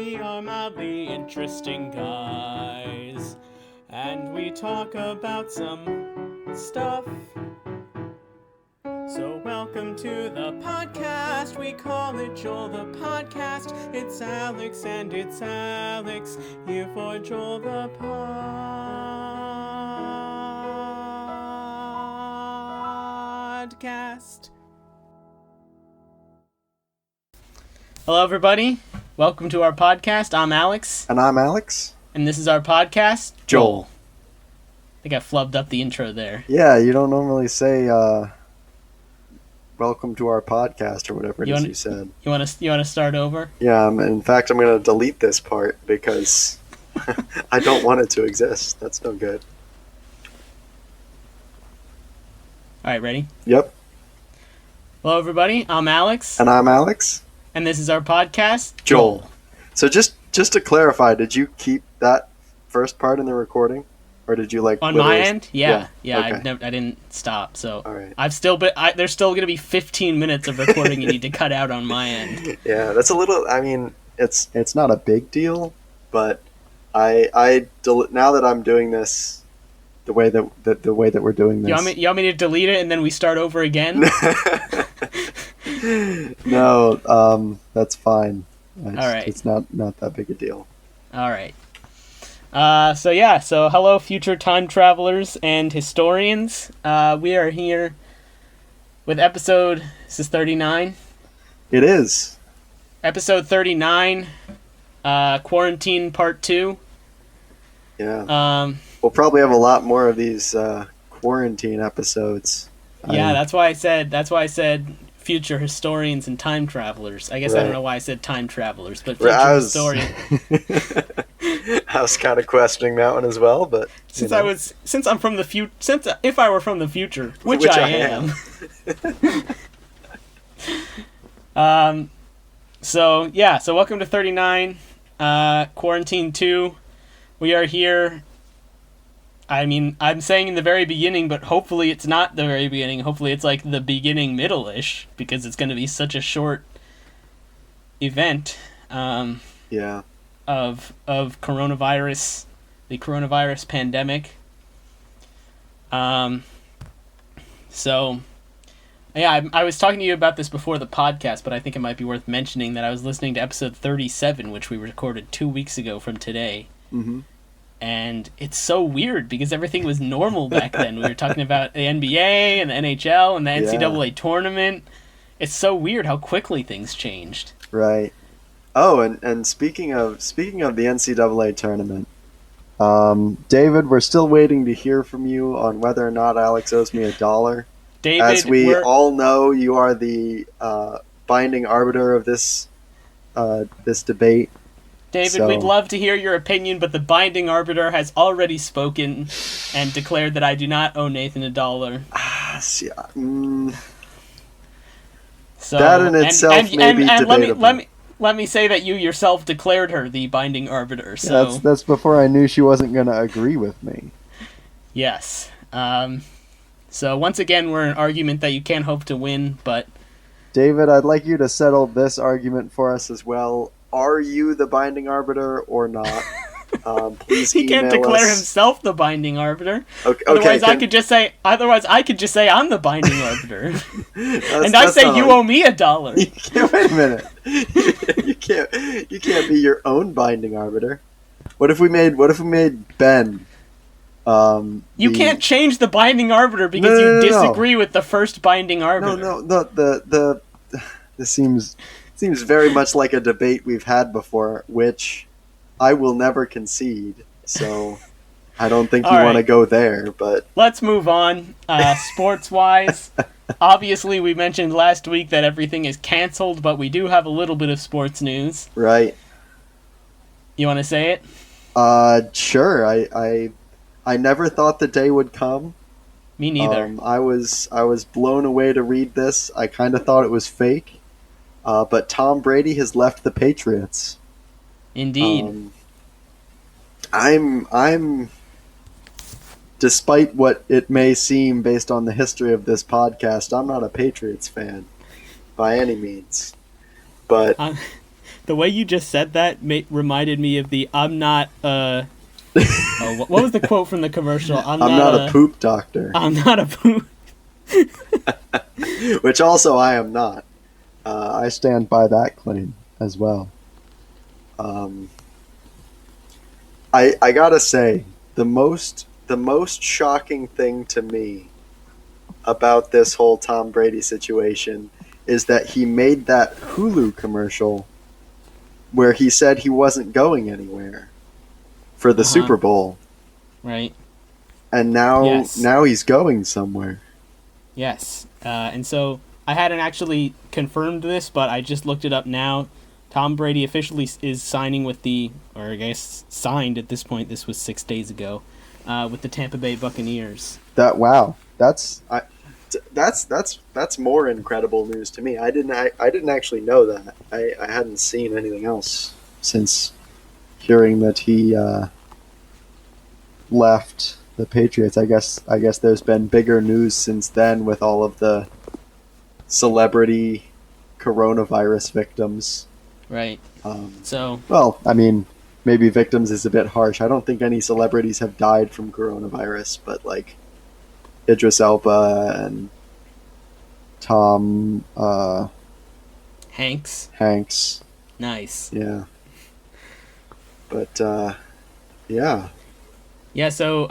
We are mildly interesting guys, and we talk about some stuff. So welcome to the podcast, we call it Joel the Podcast. It's Alex and it's Alex, here for Joel the Podcast. Hello everybody, welcome to our podcast. I'm Alex. And I'm Alex. And this is our podcast, Joel. I think I flubbed up the intro there. Yeah, you don't normally say welcome to our podcast or whatever you said. You want to start over? Yeah, in fact, I'm going to delete this part because I don't want it to exist. That's no good. All right, ready? Yep. Hello everybody, I'm Alex. And I'm Alex. And this is our podcast, Joel. So just to clarify, did you keep that first part in the recording? Or did you on my end? Yeah. Okay. I didn't stop. So all right. there's still going to be 15 minutes of recording you need to cut out on my end. Yeah, that's a little. I mean, it's not a big deal, but now that I'm doing this the way that we're doing this. You want me to delete it and then we start over again? No, that's fine. All right. It's not that big a deal. All right. So hello future time travelers and historians. We are here with this is 39? It is. Episode 39, Quarantine Part 2. Yeah. We'll probably have a lot more of these quarantine episodes. Yeah, that's why I said future historians and time travelers. I guess right. I don't know why I said time travelers, but future historian. I was kind of questioning that one as well, but if I were from the future, which I am. So welcome to 39, Quarantine 2. We are here. I mean, I'm saying in the very beginning, but hopefully it's not the very beginning. Hopefully it's like the beginning, middle-ish, because it's going to be such a short event. Yeah. Of coronavirus, the coronavirus pandemic. So, yeah, I was talking to you about this before the podcast, but I think it might be worth mentioning that I was listening to episode 37, which we recorded 2 weeks ago from today. Mm-hmm. And it's so weird because everything was normal back then. We were talking about the NBA and the NHL and the NCAA tournament. It's so weird how quickly things changed. Right. Oh, and speaking of the NCAA tournament, David, we're still waiting to hear from you on whether or not Alex owes me $1. David, as we all know, you are the binding arbiter of this debate. David, we'd love to hear your opinion, but the binding arbiter has already spoken and declared that I do not owe Nathan $1. So, that in itself may be debatable. Let me say that you yourself declared her the binding arbiter. So yeah, that's before I knew she wasn't going to agree with me. Yes. So once again, we're in an argument that you can't hope to win, but David, I'd like you to settle this argument for us as well. Are you the binding arbiter or not? Please he can't declare himself the binding arbiter. Okay, otherwise, I could just say I'm the binding arbiter, and I say you owe me $1. Wait a minute. You can't be your own binding arbiter. What if we made Ben? You can't change the binding arbiter because you disagree with the first binding arbiter. No. This seems very much like a debate we've had before, which I will never concede, so I don't think you want to go there, but let's move on. Sports-wise, obviously we mentioned last week that everything is canceled, but we do have a little bit of sports news. Right. You want to say it? Sure. I never thought the day would come. Me neither. I was blown away to read this. I kind of thought it was fake. But Tom Brady has left the Patriots. Indeed. I'm despite what it may seem based on the history of this podcast, I'm not a Patriots fan by any means. But The way you just said that reminded me of the "I'm not." What was the quote from the commercial? I'm not a poop doctor. I'm not a poop. Which also I am not. I stand by that claim as well. I gotta say, the most shocking thing to me about this whole Tom Brady situation is that he made that Hulu commercial where he said he wasn't going anywhere for the Super Bowl. Right. And now he's going somewhere. Yes. And so I hadn't actually confirmed this, but I just looked it up now. Tom Brady officially is signing with signed at this point. This was 6 days ago, with the Tampa Bay Buccaneers. That's more incredible news to me. I didn't actually know that. I hadn't seen anything else since hearing that he left the Patriots. I guess there's been bigger news since then with all of the celebrity coronavirus victims. Right. Well, I mean, maybe victims is a bit harsh. I don't think any celebrities have died from coronavirus, but like Idris Elba and Tom Hanks. Nice. Yeah. But yeah. Yeah, so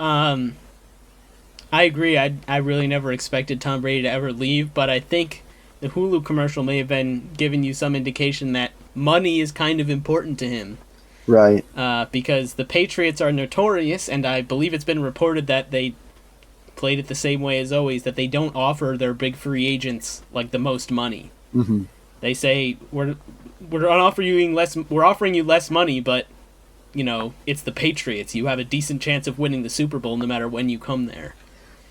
I agree. I really never expected Tom Brady to ever leave, but I think the Hulu commercial may have been giving you some indication that money is kind of important to him. Right. Because the Patriots are notorious, and I believe it's been reported that they played it the same way as always, that they don't offer their big free agents like the most money. Mm-hmm. They say we're offering you less money, but you know, it's the Patriots. You have a decent chance of winning the Super Bowl no matter when you come there.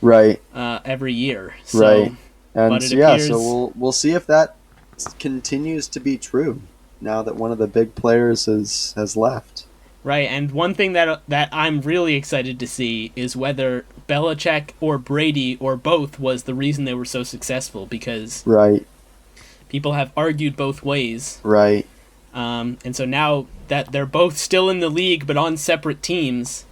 Right. Every year. So, right. And appears... so we'll see if that continues to be true now that one of the big players has left. Right, and one thing that I'm really excited to see is whether Belichick or Brady or both was the reason they were so successful, because right. people have argued both ways. Right. And so now that they're both still in the league but on separate teams,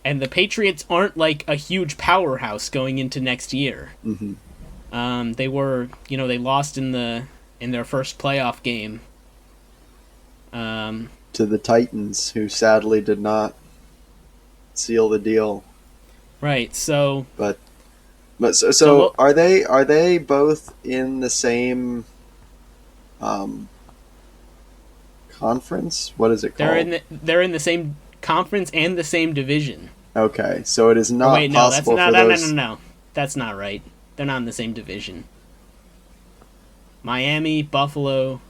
and the Patriots aren't like a huge powerhouse going into next year. Mm-hmm. They were, they lost in their first playoff game. To the Titans, who sadly did not seal the deal. Right. So. So are they both in the same conference? What is it called? They're in the same conference and the same division. Okay, so it is not possible for those... No. That's not right. They're not in the same division. Miami, Buffalo,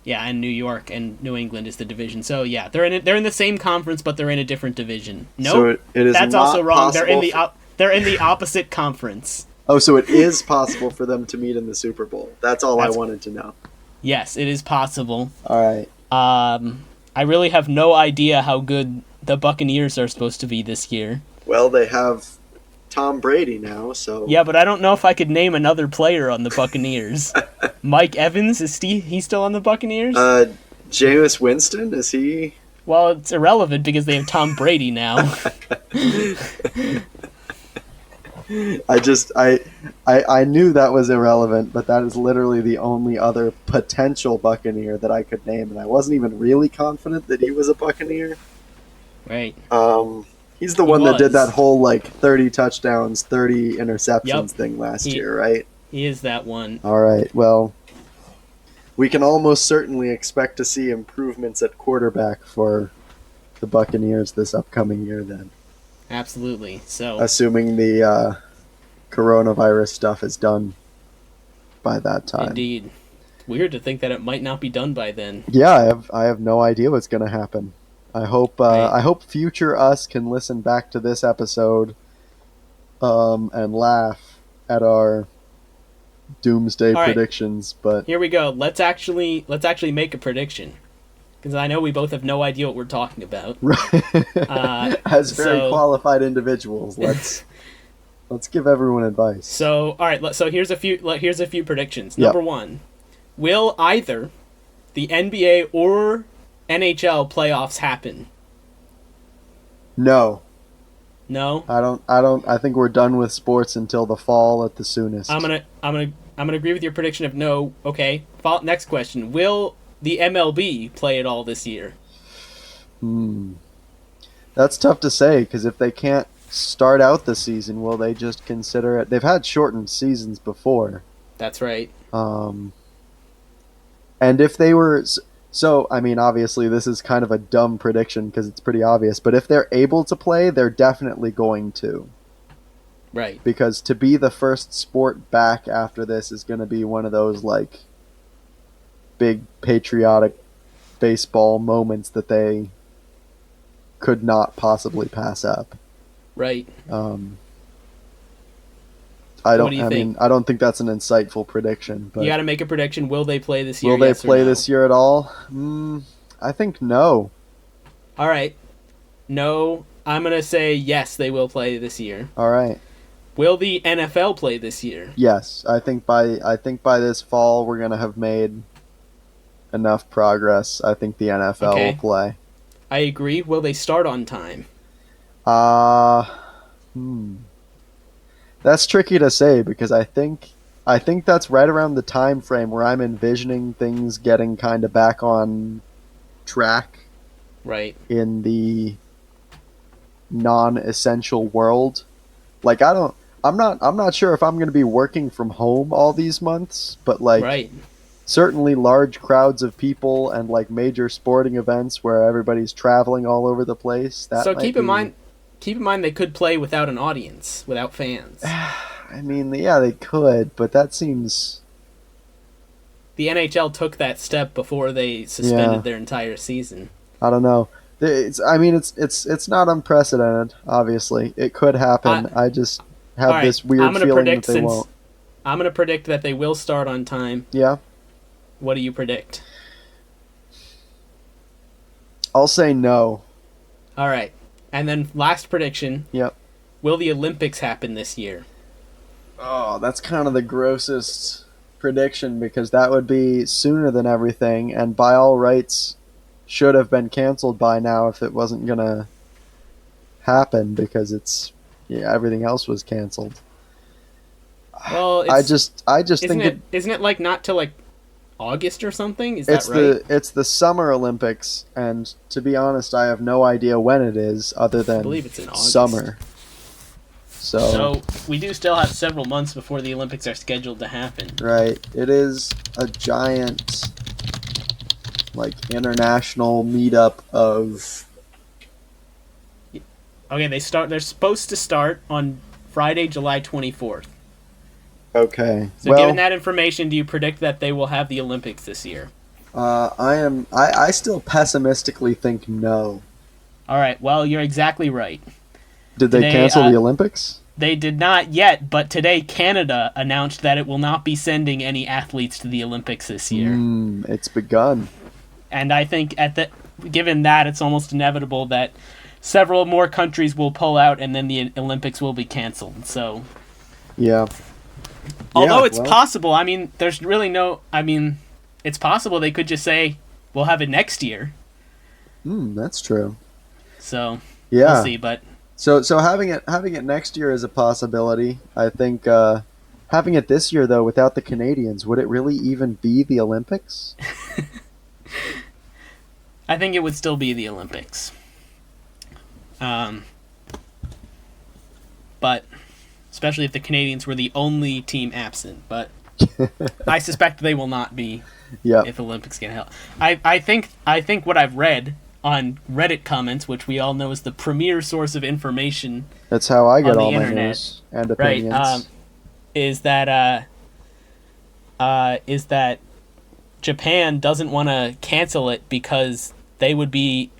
and New York and New England is the division. So yeah, they're in the same conference, but they're in a different division. No, so it is that's not also wrong. Possible they're in the opposite conference. Oh, so it is possible for them to meet in the Super Bowl. That's all I wanted to know. Yes, it is possible. All right. I really have no idea how good the Buccaneers are supposed to be this year. Well, they have Tom Brady now, so... Yeah, but I don't know if I could name another player on the Buccaneers. Mike Evans, is he still on the Buccaneers? Jameis Winston, is he... Well, it's irrelevant because they have Tom Brady now. I knew that was irrelevant, but that is literally the only other potential Buccaneer that I could name, and I wasn't even really confident that he was a Buccaneer. Right. He's the one that did that whole 30 touchdowns, 30 interceptions thing last year, right? He is that one. All right. Well, we can almost certainly expect to see improvements at quarterback for the Buccaneers this upcoming year then. Absolutely. So, assuming the coronavirus stuff is done by that time. Indeed. It's weird to think that it might not be done by then. Yeah, I have no idea what's going to happen. I hope future us can listen back to this episode and laugh at our doomsday predictions. But here we go. Let's actually make a prediction, because I know we both have no idea what we're talking about. Right. As very qualified individuals, let's give everyone advice. So, all right. So here's a few predictions. Number one, will either the NBA or NHL playoffs happen? No. No. I think we're done with sports until the fall at the soonest. I'm gonna agree with your prediction of no. Okay. Next question: will the MLB play at all this year? That's tough to say because if they can't start out the season, will they just consider it? They've had shortened seasons before. That's right. And if they were so, I mean, obviously this is kind of a dumb prediction because it's pretty obvious. But if they're able to play, they're definitely going to. Right. Because to be the first sport back after this is going to be one of those like big patriotic baseball moments that they could not possibly pass up. Right. I don't think that's an insightful prediction. But you got to make a prediction. Will they play this year? Will they play this year at all? I think no. All right. No. I'm gonna say yes. They will play this year. All right. Will the NFL play this year? Yes. I think by this fall we're gonna have made enough progress. I think the NFL will play. I agree. Will they start on time? That's tricky to say because I think that's right around the time frame where I'm envisioning things getting kind of back on track. Right. In the non-essential world. Like I'm not sure if I'm going to be working from home all these months, but like right. Certainly large crowds of people and like major sporting events where everybody's traveling all over the place. So keep in mind they could play without an audience, without fans. I mean, yeah, they could, but that seems. The NHL took that step before they suspended their entire season. I don't know. It's not unprecedented. Obviously, it could happen. I just have this weird feeling that they won't. I'm going to predict that they will start on time. Yeah. What do you predict? I'll say no. All right. And then last prediction. Yep. Will the Olympics happen this year? Oh, that's kind of the grossest prediction because that would be sooner than everything and by all rights should have been canceled by now if it wasn't going to happen because everything else was canceled. Well, I just think isn't it like not till like August or something? Is that right? It's the Summer Olympics, and to be honest, I have no idea when it is, other than I believe it's in August. Summer. So we do still have several months before the Olympics are scheduled to happen. Right. It is a giant, like, international meetup of. Okay, they're supposed to start on Friday, July 24th. Okay. So given that information, do you predict that they will have the Olympics this year? I still pessimistically think no. All right. Well, you're exactly right. Did they cancel the Olympics? They did not yet, but today Canada announced that it will not be sending any athletes to the Olympics this year. It's begun. And I think given that, it's almost inevitable that several more countries will pull out and then the Olympics will be canceled. So. Yeah. Although it's possible, I mean, there's really no. I mean, it's possible they could just say, we'll have it next year. That's true. So, yeah. We'll see, but. So having it next year is a possibility. I think having it this year, though, without the Canadians, would it really even be the Olympics? I think it would still be the Olympics. But. Especially if the Canadians were the only team absent, but I suspect they will not be. If Olympics get held. I think what I've read on Reddit comments, which we all know is the premier source of information. That's how I get all internet, my news and opinions. Right? Is that Japan doesn't want to cancel it because they would be,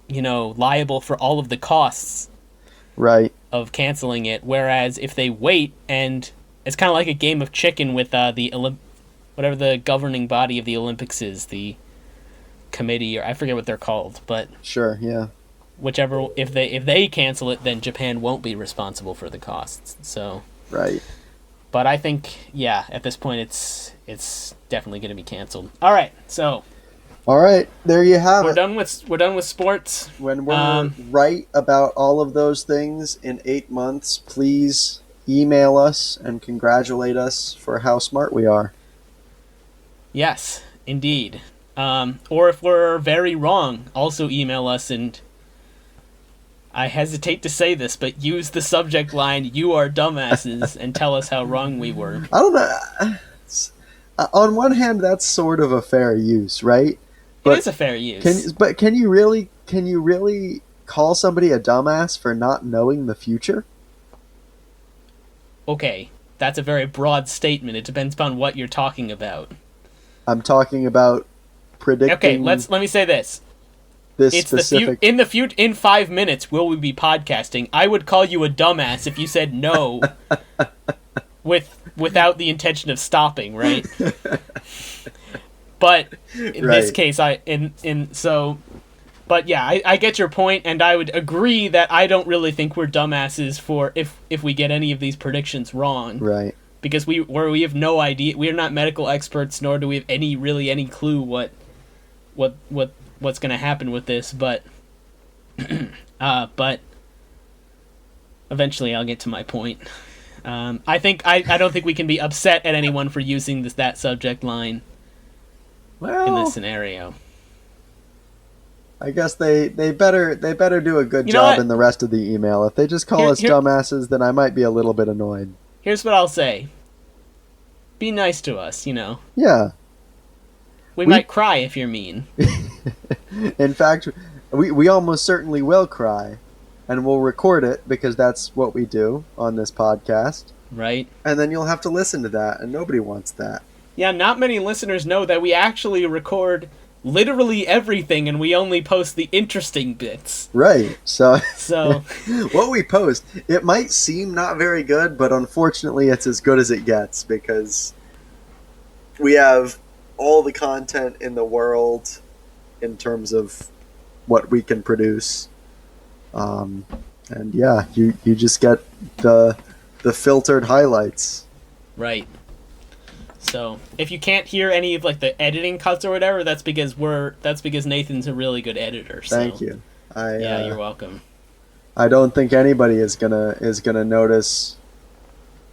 liable for all of the costs. Right. Of canceling it, whereas if they wait, and it's kind of like a game of chicken with whatever the governing body of the Olympics is, the committee, or I forget what they're called, but sure, yeah. Whichever, if they cancel it, then Japan won't be responsible for the costs. So. Right. But I think, at this point, it's definitely going to be canceled. All right, so All right, there you have We're it. done with sports. When we're right about all of those things in 8 months, please email us and congratulate us for how smart we are. Yes, indeed. Or if we're very wrong, also email us, and I hesitate to say this, but use the subject line, "You are dumbasses," and tell us how wrong we were. I don't know. On one hand, that's sort of a fair use, right? It is a fair use. Can you really call somebody a dumbass for not knowing the future? Okay, that's a very broad statement. It depends upon what you're talking about. I'm talking about predicting. Okay, let me say this. This specific. In 5 minutes, will we be podcasting? I would call you a dumbass if you said no, without the intention of stopping, right? But in this case, but yeah, I get your point, and I would agree that I don't really think we're dumbasses for if we get any of these predictions wrong, right? Because we have no idea. We are not medical experts, nor do we have any clue what's going to happen with this. But but eventually, I'll get to my point. I don't think we can be upset at anyone for using that subject line. Well, in this scenario, I guess they better do a good job in the rest of the email. If they just call us dumbasses, then I might be a little bit annoyed. Here's what I'll say. Be nice to us, Yeah. We might cry if you're mean. In fact, we almost certainly will cry, and we'll record it because that's what we do on this podcast. Right. And then you'll have to listen to that, and nobody wants that. Yeah, not many listeners know that we actually record literally everything, and we only post the interesting bits. Right. So what we post, it might seem not very good, but unfortunately it's as good as it gets because we have all the content in the world in terms of what we can produce. And yeah, you just get the filtered highlights. Right. So if you can't hear any of like the editing cuts or whatever, that's because Nathan's a really good editor. So. Thank you. You're welcome. I don't think anybody is gonna notice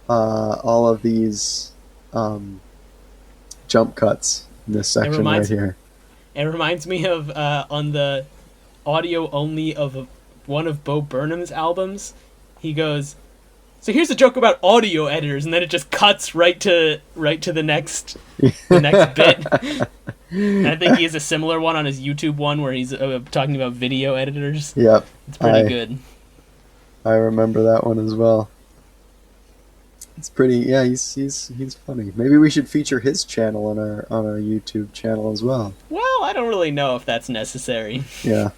all of these jump cuts in this section right here. It reminds me of on the audio only of one of Bo Burnham's albums. He goes, "So here's a joke about audio editors," and then it just cuts right to the next bit. And I think he has a similar one on his YouTube one where he's talking about video editors. Yep, it's pretty good. I remember that one as well. It's pretty. Yeah, he's funny. Maybe we should feature his channel on our YouTube channel as well. Well, I don't really know if that's necessary. Yeah,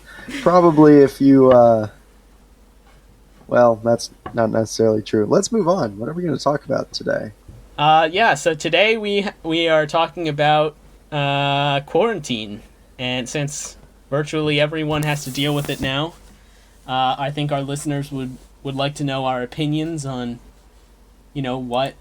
probably if you. Well, that's not necessarily true. Let's move on. What are we going to talk about today? So today we are talking about quarantine, and since virtually everyone has to deal with it now, I think our listeners would like to know our opinions on, what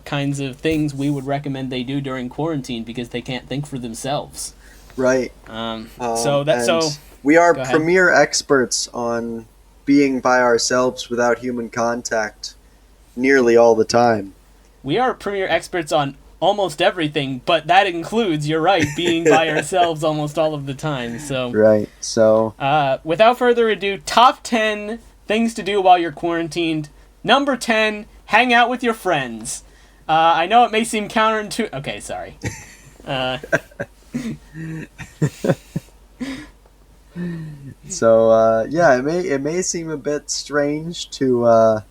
kinds of things we would recommend they do during quarantine because they can't think for themselves. Right. So we are premier experts on being by ourselves without human contact nearly all the time. We are premier experts on almost everything, but that includes, you're right, being by ourselves almost all of the time. So right. So without further ado, top 10 things to do while you're quarantined. Number 10, hang out with your friends. I know it may seem counterintuitive. Okay, sorry. So it may seem a bit strange to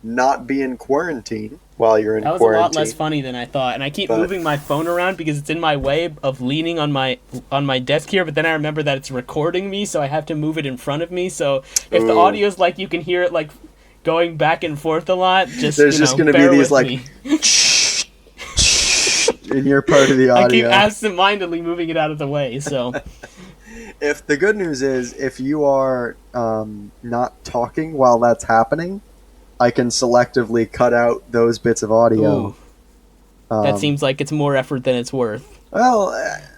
not be in quarantine while you're in quarantine. That was a lot less funny than I thought, and I keep moving my phone around because it's in my way of leaning on my desk here. But then I remember that it's recording me, so I have to move it in front of me. So if the audio is like you can hear it like going back and forth a lot, there's just going to be these like in your part of the audio. I keep absent-mindedly moving it out of the way. So. If the good news is, if you are not talking while that's happening, I can selectively cut out those bits of audio. That seems like it's more effort than it's worth. Well,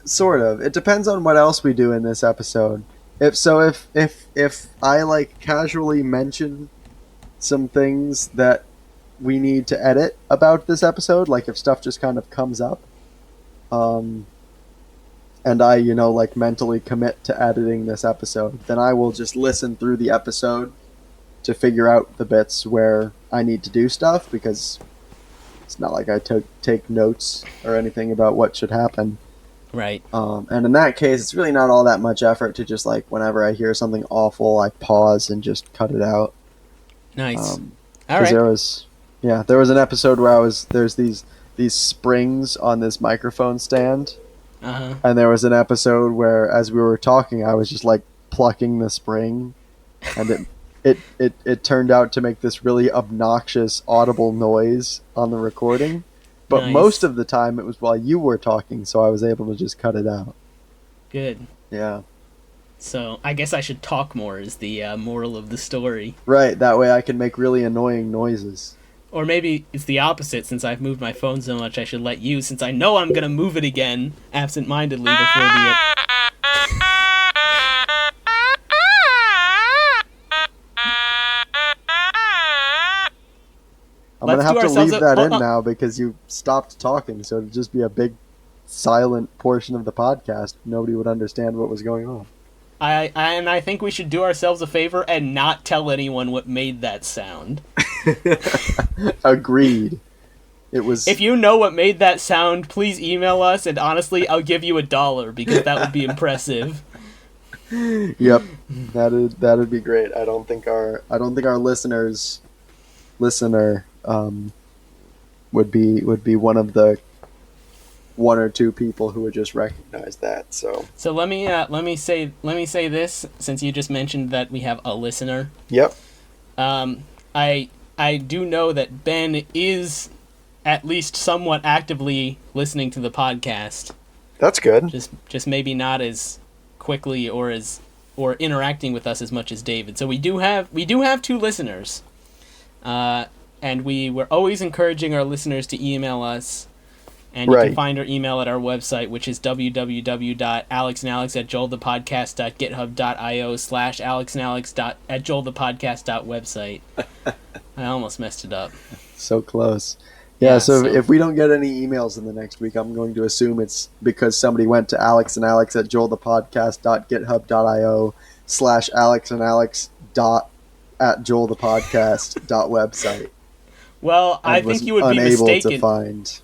Sort of. It depends on what else we do in this episode. If I like casually mention some things that we need to edit about this episode, like if stuff just kind of comes up, and I, like mentally commit to editing this episode, then I will just listen through the episode to figure out the bits where I need to do stuff, because it's not like I take notes or anything about what should happen. Right. And in that case, it's really not all that much effort to just, like, whenever I hear something awful, I pause and just cut it out. Nice. All right. There was an episode where there's these springs on this microphone stand. Uh-huh. And there was an episode where, as we were talking, I was just, like, plucking the spring, and it turned out to make this really obnoxious audible noise on the recording. But Nice. Most of the time it was while you were talking, so I was able to just cut it out. Good. Yeah. So I guess I should talk more is the moral of the story. Right, that way I can make really annoying noises. Or maybe it's the opposite. Since I've moved my phone so much, I should let you, since I know I'm going to move it again absent-mindedly before the... I'm going to have to ourselves leave that in now because you stopped talking, so it'd just be a big silent portion of the podcast. Nobody would understand what was going on. I think we should do ourselves a favor and not tell anyone what made that sound. Agreed. It was. If you know what made that sound, please email us, and honestly, I'll give you $1 because that would be impressive. Yep, that'd be great. I don't think our listener would be one of the one or two people who would just recognize that. So let me say this, since you just mentioned that we have a listener. Yep. I do know that Ben is at least somewhat actively listening to the podcast. That's good. Just maybe not as quickly or interacting with us as much as David. So we do have 2 listeners. And we're always encouraging our listeners to email us. And you can find our email at our website, which is www.alexandalex@joelthepodcast.github.io/alexandalex@joelthepodcast.website. I almost messed it up. So close. Yeah, so if we don't get any emails in the next week, I'm going to assume it's because somebody went to alexandalex@joelthepodcast.github.io/alexandalex.@joelthepodcast.website. Well, I think you would be mistaken. To find.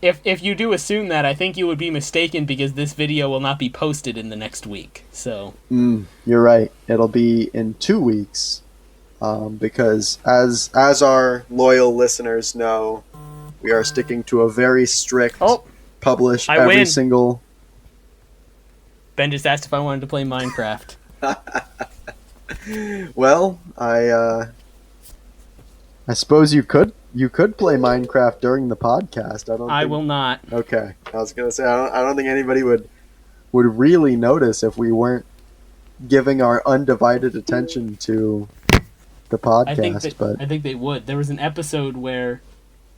If you do assume that, I think you would be mistaken because this video will not be posted in the next week. So you're right. It'll be in 2 weeks, because as our loyal listeners know, we are sticking to a very strict publish every single. Ben just asked if I wanted to play Minecraft. Well, I suppose you could play Minecraft during the podcast. I will not. Okay, I was gonna say I don't think anybody would really notice if we weren't giving our undivided attention to the podcast. I think they would. There was an episode where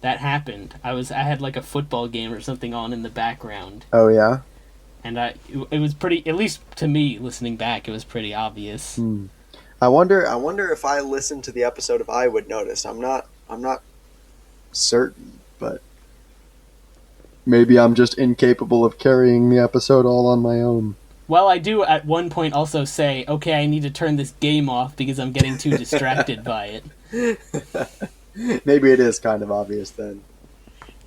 that happened. I had like a football game or something on in the background. Oh yeah. And it was pretty, at least to me listening back, it was pretty obvious. I wonder if I listened to the episode if I would notice. I'm not certain, but maybe I'm just incapable of carrying the episode all on my own. Well, I do at one point also say, okay, I need to turn this game off because I'm getting too distracted by it. Maybe it is kind of obvious then.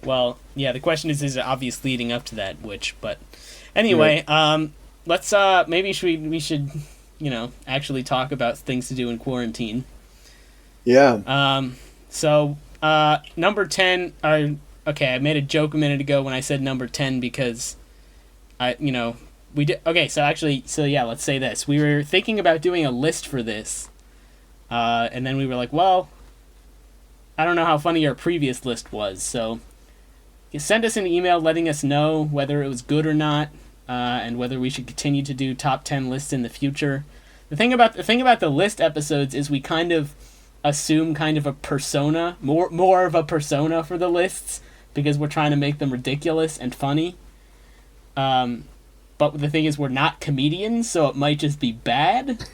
Well, yeah, the question is it obvious leading up to that, but anyway, let's maybe we should actually talk about things to do in quarantine. Yeah. So number 10 okay, I made a joke a minute ago when I said number 10 because we did. Okay, so let's say this. We were thinking about doing a list for this. And then we were like, well, I don't know how funny our previous list was, so you send us an email letting us know whether it was good or not, and whether we should continue to do top 10 lists in the future. The thing about the list episodes is we kind of assume kind of a persona, more of a persona for the lists, because we're trying to make them ridiculous and funny. but the thing is, we're not comedians, so it might just be bad.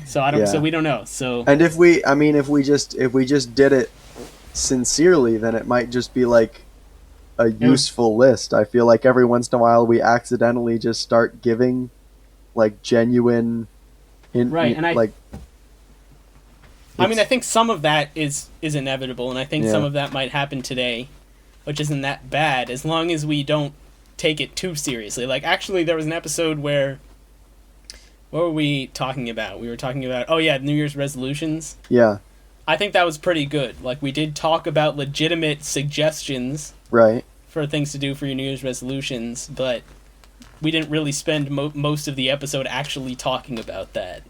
So I don't. Yeah. So we don't know. So And if we just did it sincerely, then it might just be like a useful list. I feel like every once in a while we accidentally just start giving like genuine, Right, and I I think some of that is inevitable, and I think some of that might happen today, which isn't that bad as long as we don't take it too seriously. Like, actually, there was an episode where, what were we talking about? We were talking about, New Year's resolutions. Yeah. I think that was pretty good. Like, we did talk about legitimate suggestions Right. for things to do for your New Year's resolutions, but we didn't really spend most of the episode actually talking about that.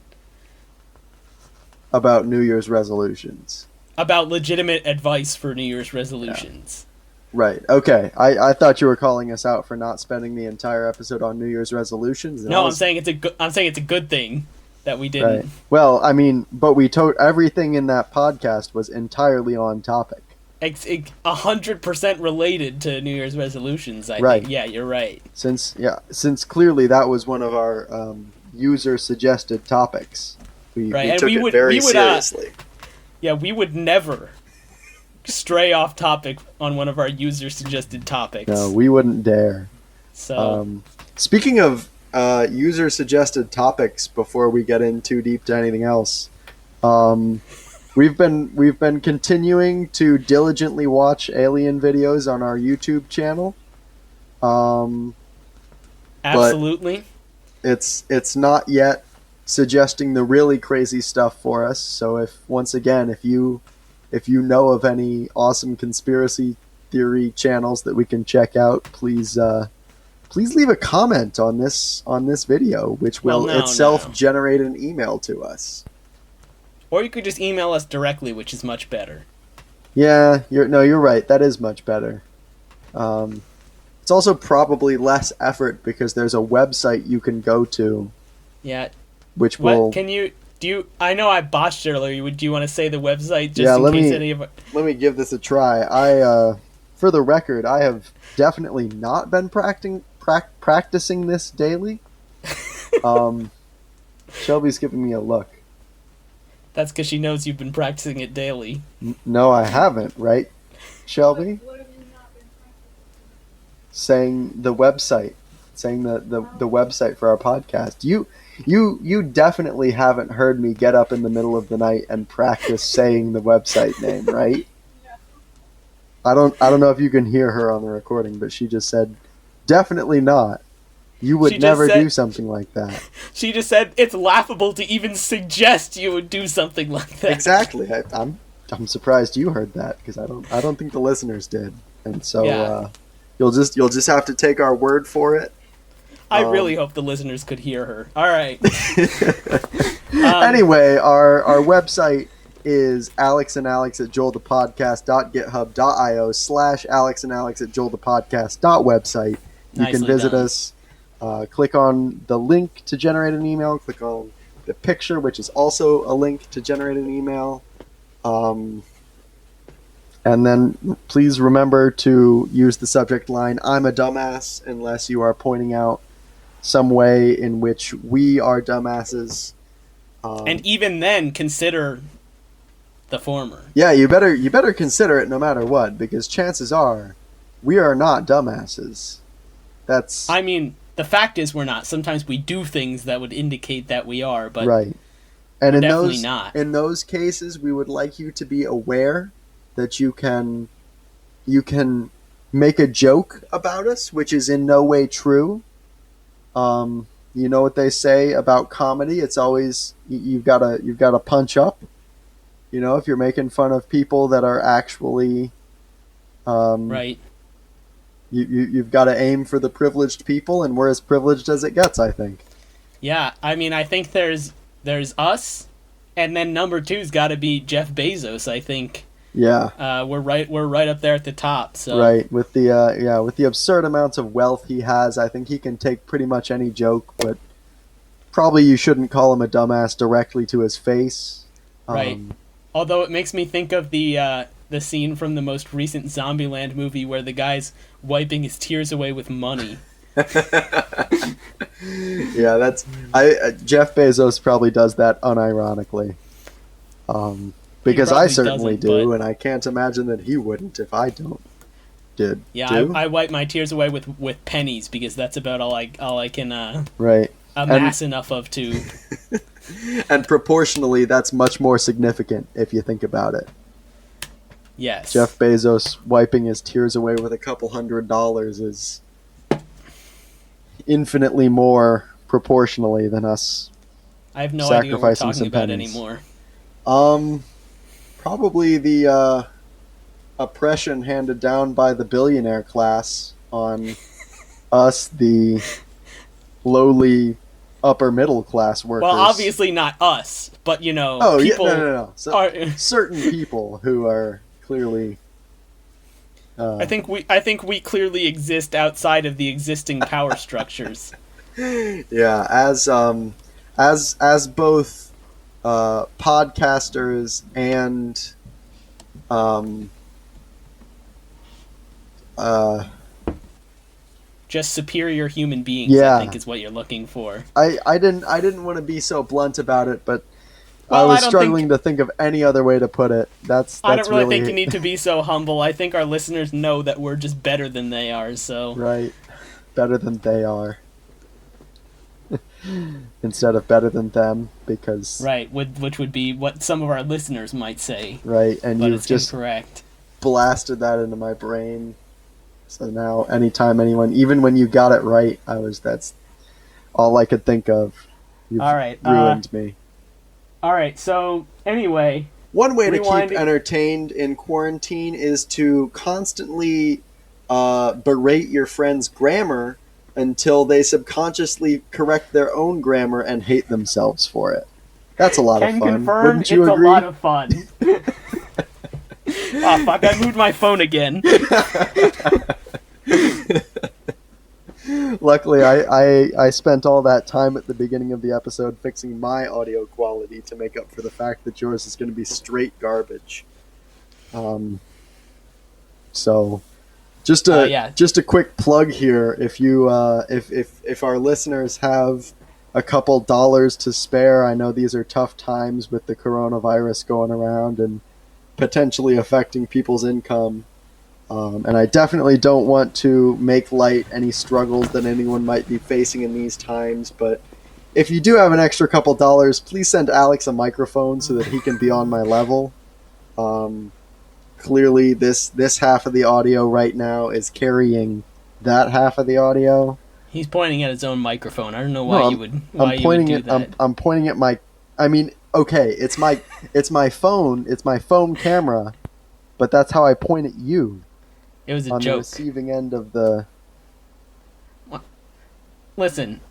About New Year's resolutions. About legitimate advice for New Year's resolutions. Right. Okay. I thought you were calling us out for not spending the entire episode on New Year's resolutions. No, I'm saying it's a good thing that we didn't. Right. Well, I mean, but everything in that podcast was entirely on topic. 100% related to New Year's resolutions. I Right. think. Yeah, you're right. Since clearly that was one of our user suggested topics. We And took it very seriously. We would never stray off topic on one of our user suggested topics. No, we wouldn't dare. So, speaking of user suggested topics, before we get in too deep to anything else, we've been continuing to diligently watch alien videos on our YouTube channel. absolutely. It's not yet suggesting the really crazy stuff for us. So if you know of any awesome conspiracy theory channels that we can check out, please leave a comment on this video, which will itself generate an email to us. Or you could just email us directly, which is much better. Yeah, you're right. That is much better. It's also probably less effort because there's a website you can go to. Yeah. Which will... I know I botched it earlier. Do you want to say the website just in case any of... Let me give this a try. For the record, I have definitely not been practicing this daily. Shelby's giving me a look. That's because she knows you've been practicing it daily. No, I haven't, right, Shelby? What have you not been practicing? Saying the website. Saying the website for our podcast. You definitely haven't heard me get up in the middle of the night and practice saying the website name, right? No. I don't know if you can hear her on the recording, but she just said, definitely not. You would never do something like that. She just said it's laughable to even suggest you would do something like that. Exactly. I'm surprised you heard that because I don't think the listeners did, and so you'll just have to take our word for it. I really hope the listeners could hear her. All right. Anyway, our website is alexandalex@joelthepodcast.github.io/alexandalex@joelthepodcast.website. You can visit us. Click on the link to generate an email. Click on the picture, which is also a link to generate an email. And then please remember to use the subject line, "I'm a dumbass," unless you are pointing out some way in which we are dumbasses. And even then, consider the former. Yeah, you better consider it no matter what, because chances are we are not dumbasses. I mean, the fact is we're not. Sometimes we do things that would indicate that we are, but right. And we're definitely not. In those cases, we would like you to be aware that you can make a joke about us, which is in no way true. You know what they say about comedy? It's always you've got to punch up. You know, if you're making fun of people that are actually right. You've got to aim for the privileged people, and we're as privileged as it gets, I think. Yeah, I mean, I think there's us, and then number two's got to be Jeff Bezos. I think. Yeah. We're right up there at the top. So. Right, with the absurd amounts of wealth he has, I think he can take pretty much any joke, but probably you shouldn't call him a dumbass directly to his face. Right. Although it makes me think of the scene from the most recent Zombieland movie where the guy's wiping his tears away with money. Yeah, that's Jeff Bezos probably does that unironically, because I probably certainly doesn't, do, but- and I can't imagine that he wouldn't if I don't. Yeah, Do? I wipe my tears away with pennies because that's about all I can Right. amass enough of to. And proportionally, that's much more significant if you think about it. Yes. Jeff Bezos wiping his tears away with a couple $100 is infinitely more proportionally than us. I have no idea what we're sacrificing talking some about pennies. anymore. Probably the oppression handed down by the billionaire class on us, the lowly upper middle class workers. Well, obviously not us, but Oh, people yeah, no. So, are. certain people who are clearly. I think we clearly exist outside of the existing power structures. Yeah, as both podcasters and Just superior human beings, Yeah. I think, is what you're looking for. I didn't want to be so blunt about it, but Well, I was I don't struggling to think of any other way to put it. That's I don't really really think you need to be so humble. I think our listeners know that we're just better than they are, so. right. Better than they are. Instead of better than them, because Right, which would be what some of our listeners might say, right, and but you've it's just incorrect. blasted that into my brain. So now, anytime anyone, even when you got it right, that's all I could think of. You've All right, ruined me. All right, so anyway, One way to rewinding- keep entertained in quarantine is to constantly berate your friend's grammar until they subconsciously correct their own grammar and hate themselves for it. That's a lot of can fun. confirm Wouldn't it's you agree? a lot of fun. Oh fuck! I moved my phone again. Luckily, I spent all that time at the beginning of the episode fixing my audio quality to make up for the fact that yours is going to be straight garbage. So, just a quick plug here. If you if our listeners have a couple dollars to spare, I know these are tough times with the coronavirus going around and potentially affecting people's income. And I definitely don't want to make light any struggles that anyone might be facing in these times, but if you do have an extra couple dollars, please send Alex a microphone so that he can be on my level. Clearly, this half of the audio right now is carrying that half of the audio. He's pointing at his own microphone. I don't know why No, you would do that. I'm pointing at my. I mean, okay, it's my phone. It's my phone camera, but that's how I point at you. It was a on the joke. receiving end of the. Listen,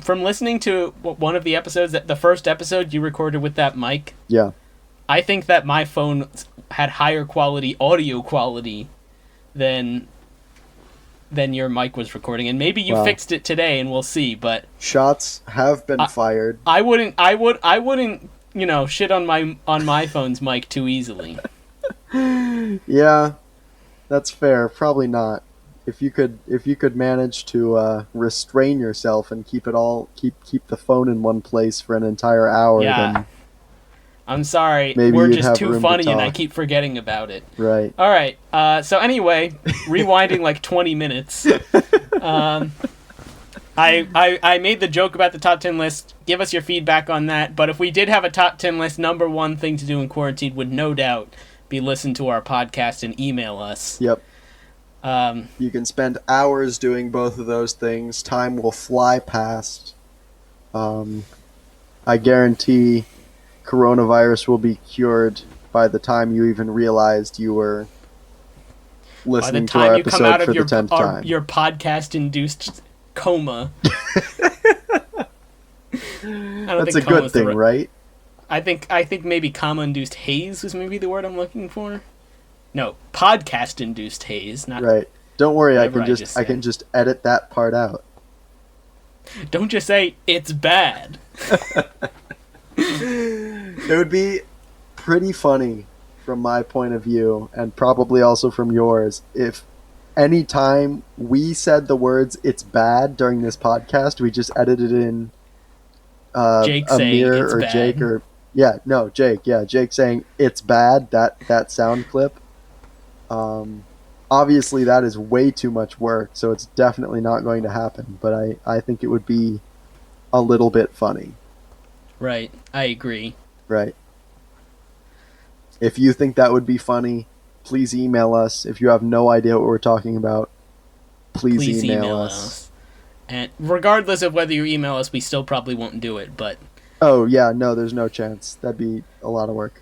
from listening to one of the episodes, the first episode you recorded with that mic, Yeah. I think that my phone had higher quality audio quality than your mic was recording, and maybe you Wow. fixed it today, and we'll see. But Shots have been fired. I wouldn't, shit on my phone's mic too easily. Yeah, that's fair. Probably not. If you could manage to restrain yourself and keep the phone in one place for an entire hour, Yeah. then I'm sorry, Maybe we're you'd just have too room to funny, and I talk. keep forgetting about it. right. All right. So anyway, rewinding like 20 minutes. I made the joke about the top 10 list. Give us your feedback on that. But if we did have a top 10 list, number one thing to do in quarantine would no doubt be listen to our podcast and email us. Yep. Um, You can spend hours doing both of those things. Time will fly past. I guarantee coronavirus will be cured by the time you even realized you were by the listening to our time you come out episode for of the 10th time. your podcast-induced coma. I don't That's a think coma good is the thing, right? I think maybe comma-induced haze was maybe the word I'm looking for. No, podcast-induced haze, not. Right. Don't worry, I Whatever can I just just I said. can just edit that part out. Don't just say it's bad. It would be pretty funny from my point of view, and probably also from yours, if anytime we said the words "it's bad" during this podcast, we just edited in Jake saying Amir it's or bad. Jake or Jake saying "it's bad." That sound clip. Obviously, that is way too much work, so it's definitely not going to happen. But I think it would be a little bit funny. Right, I agree. Right. If you think that would be funny, please email us. If you have no idea what we're talking about, please email us. And regardless of whether you email us, we still probably won't do it, but... Oh, yeah, no, there's no chance. That'd be a lot of work.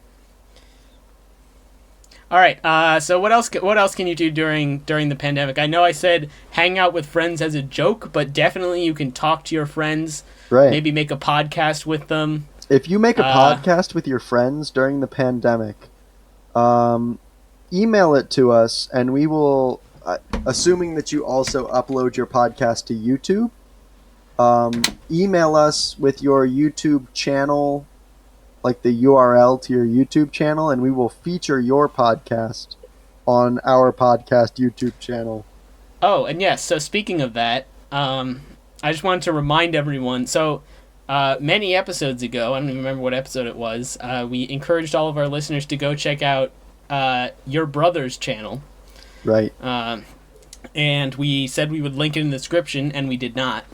All right, so what else can you do during the pandemic? I know I said hang out with friends as a joke, but definitely you can talk to your friends, Right. maybe make a podcast with them. If you make a podcast with your friends during the pandemic, email it to us, and we will, assuming that you also upload your podcast to YouTube, email us with your YouTube channel, like the URL to your YouTube channel, and we will feature your podcast on our podcast YouTube channel. Oh, and yes, so speaking of that, I just wanted to remind everyone, so many episodes ago, I don't even remember what episode it was, we encouraged all of our listeners to go check out your brother's channel. Right. And we said we would link it in the description, and we did not.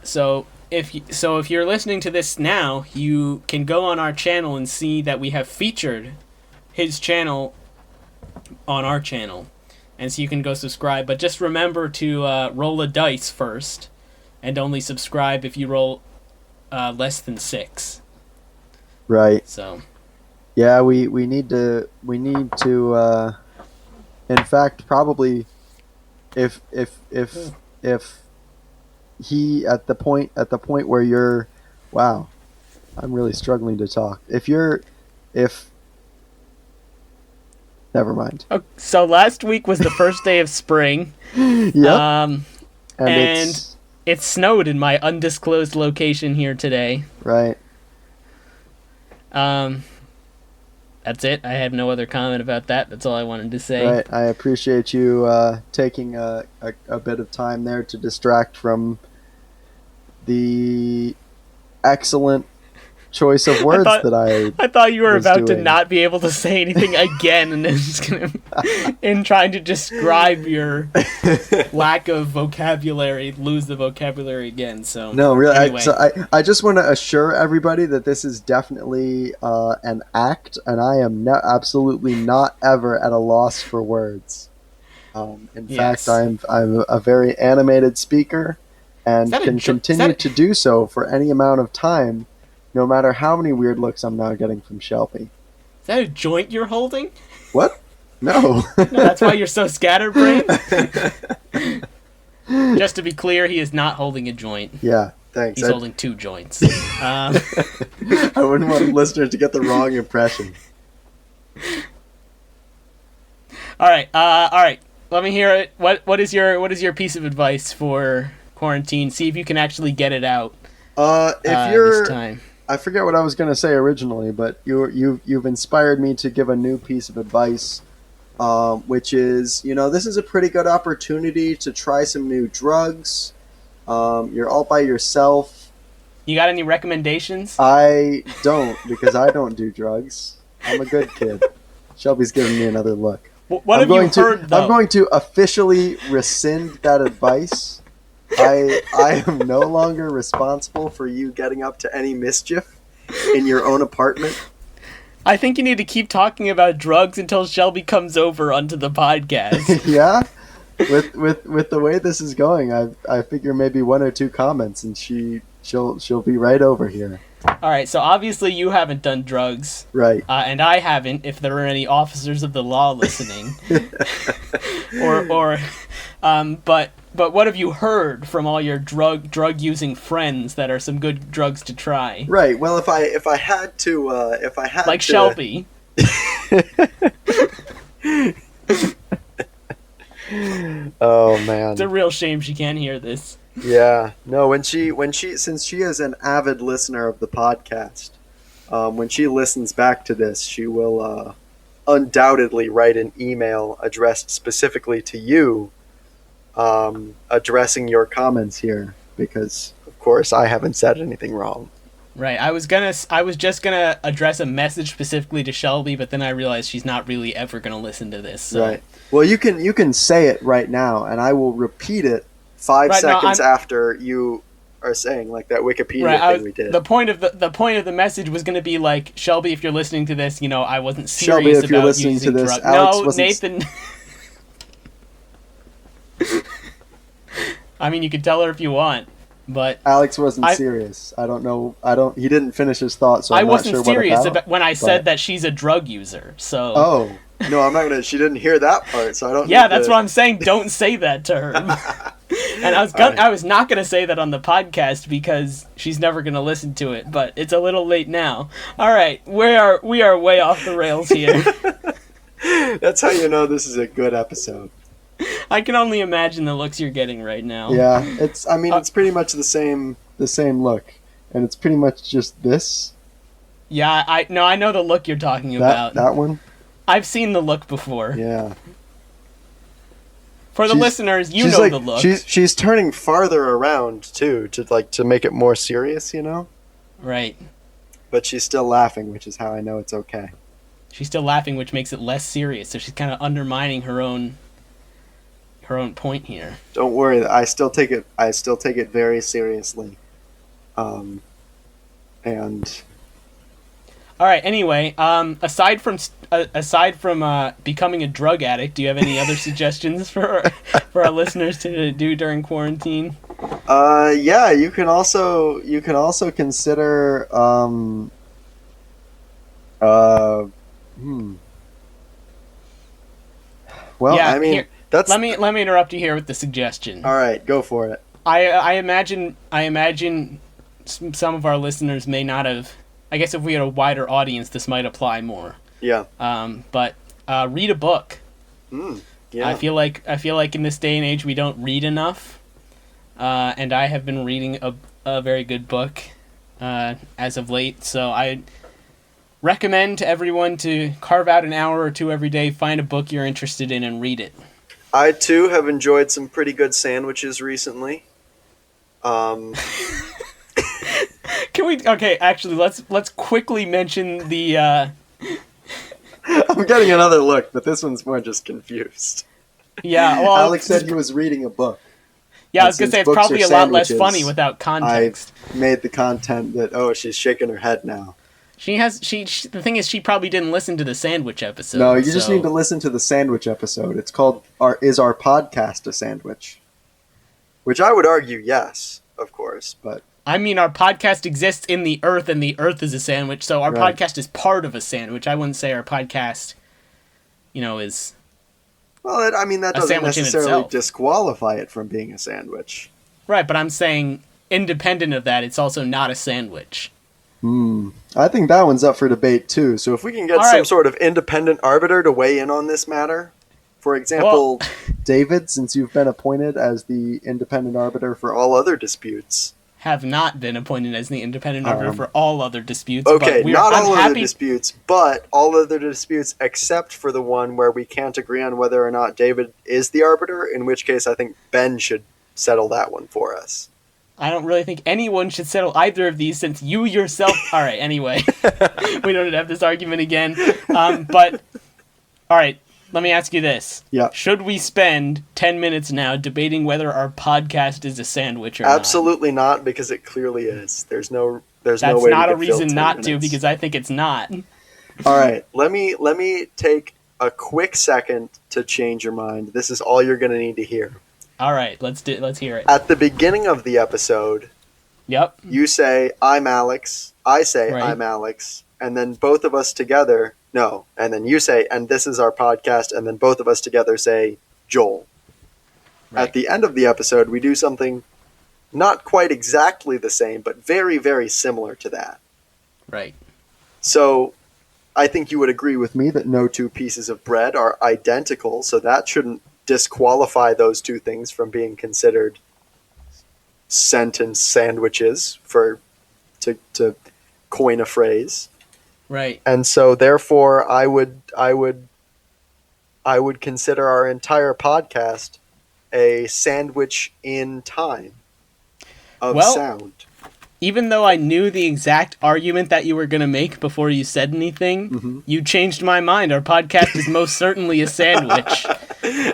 So if you're listening to this now, you can go on our channel and see that we have featured his channel on our channel. And so you can go subscribe. But just remember to roll a dice first, and only subscribe if you roll less than 6. Right. So yeah, we need to in fact, probably if he at the point where you're, wow, I'm really struggling to talk. Never mind. okay, so last week was the first day of spring. Yep. And it snowed in my undisclosed location here today. Right. That's it. I have no other comment about that. That's all I wanted to say. Right. I appreciate you taking a bit of time there to distract from the excellent choice of words I thought you were was about to doing. not be able to say anything again, and then just gonna, in trying to describe your lack of vocabulary, lose the vocabulary again. So No, really. Anyway. I just want to assure everybody that this is definitely an act, and I am absolutely not ever at a loss for words. In Yes. fact, I'm a very animated speaker, and Is that a can jo- is continue that- to do so for any amount of time, no matter how many weird looks I'm now getting from Shelby. Is that a joint you're holding? What? No. No, that's why you're so scatterbrained. Just to be clear, he is not holding a joint. Yeah. Thanks. He's holding 2 joints. I wouldn't want listeners to get the wrong impression. All right. Let me hear it. What is your piece of advice for quarantine? See if you can actually get it out If you're, this time. I forget what I was going to say originally, but you've inspired me to give a new piece of advice, which is, this is a pretty good opportunity to try some new drugs. You're all by yourself. You got any recommendations? I don't, because I don't do drugs. I'm a good kid. Shelby's giving me another look. What have you heard, though? I'm going to officially rescind that advice. I am no longer responsible for you getting up to any mischief in your own apartment. I think you need to keep talking about drugs until Shelby comes over onto the podcast. Yeah, with the way this is going, I figure maybe 1 or 2 comments and she'll be right over here. All right, so obviously you haven't done drugs, Right. and I haven't. If there are any officers of the law listening, but what have you heard from all your drug using friends that are some good drugs to try? Right. Well, if I had to Like Shelby. Oh man. It's a real shame she can't hear this. Yeah. No, when she since she is an avid listener of the podcast, when she listens back to this, she will undoubtedly write an email addressed specifically to you, addressing your comments here, because of course I haven't said anything wrong. Right. I was just gonna address a message specifically to Shelby, but then I realized she's not really ever gonna listen to this. So. Right. Well, you can say it right now, and I will repeat it 5 Right, no, seconds after you are saying, like that Wikipedia Right. thing we did. The point of the message was gonna be like, Shelby, if you're listening to this, I wasn't Shelby, serious if you're about listening using to this, drugs. Alex No, wasn't- Nathan. I mean, you can tell her if you want, but Alex wasn't I- serious. I don't know. He didn't finish his thought, so I I'm not wasn't sure serious what about. when I said but- that she's a drug user. So. Oh no, I'm not gonna. She didn't hear that part, so I don't. Yeah, need that's to- what I'm saying. Don't say that to her. And Alright. I was not gonna say that on the podcast because she's never gonna listen to it. But it's a little late now. All right, we are way off the rails here. That's how you know this is a good episode. I can only imagine the looks you're getting right now. Yeah, it's. I mean, it's pretty much the same look, and it's pretty much just this. Yeah, I know the look you're talking about. That one. I've seen the look before. Yeah. For the She's- listeners, you she's know like, the look. She's turning farther around too to make it more serious, Right. But she's still laughing, which is how I know it's okay. She's still laughing, which makes it less serious. So she's kind of undermining her own point here. Don't worry, I still take it very seriously. And All right. Anyway, aside from becoming a drug addict, do you have any other suggestions for our listeners to do during quarantine? yeah, you can also consider Well, Yeah, I mean, here, that's let me interrupt you here with the suggestion. all right. Go for it. I imagine some of our listeners may not have. I guess if we had a wider audience, this might apply more. Yeah. But read a book. Yeah. I feel like in this day and age we don't read enough, and I have been reading a very good book as of late. So I recommend to everyone to carve out an hour or two every day, find a book you're interested in, and read it. I too have enjoyed some pretty good sandwiches recently. Can we? Okay, actually, let's quickly mention the. I'm getting another look, but this one's more just confused. Yeah, well, Alex said he was reading a book. yeah, I and was gonna since say it's books probably are a lot less sandwiches, funny without context. Made the content that she's shaking her head now. She the thing is, she probably didn't listen to the sandwich episode. No, you just so- need to listen to the sandwich episode. It's called Is Our Podcast a Sandwich? Which I would argue yes, of course, but I mean, our podcast exists in the earth, and the earth is a sandwich, so our Right. podcast is part of a sandwich. I wouldn't say our podcast, is... well, that A doesn't sandwich in necessarily itself. disqualify it from being a sandwich. Right, but I'm saying, independent of that, it's also not a sandwich. I think that one's up for debate too. So if we can get All some right. sort of independent arbiter to weigh in on this matter, for example, David, since you've been appointed as the independent arbiter for all other disputes. Have not been appointed as the independent arbiter for all other disputes. Okay, but not I'm all other happy. disputes, but all other disputes except for the one where we can't agree on whether or not David is the arbiter, in which case I think Ben should settle that one for us. I don't really think anyone should settle either of these since you yourself... All right, anyway. We don't have this argument again. But, all right, let me ask you this. Yeah. Should we spend 10 minutes now debating whether our podcast is a sandwich or not? Absolutely not, because it clearly is. There's no That's way not to a fill reason 10 not to, minutes. because I think it's not. All right, let me take a quick second to change your mind. This is all you're going to need to hear. All right, let's hear it. At the beginning of the episode, Yep. you say, I'm Alex. I say, Right. I'm Alex. And then both of us together, no. And then you say, and this is our podcast. And then both of us together say, Joel. Right. At the end of the episode, we do something not quite exactly the same, but very, very similar to that. Right. So I think you would agree with me that no two pieces of bread are identical. So that shouldn't disqualify those two things from being considered sentence sandwiches, to coin a phrase. Right. And so therefore I would consider our entire podcast a sandwich in time of Well, sound. even though I knew the exact argument that you were going to make before you said anything, Mhm. you changed my mind. Our podcast is most certainly a sandwich.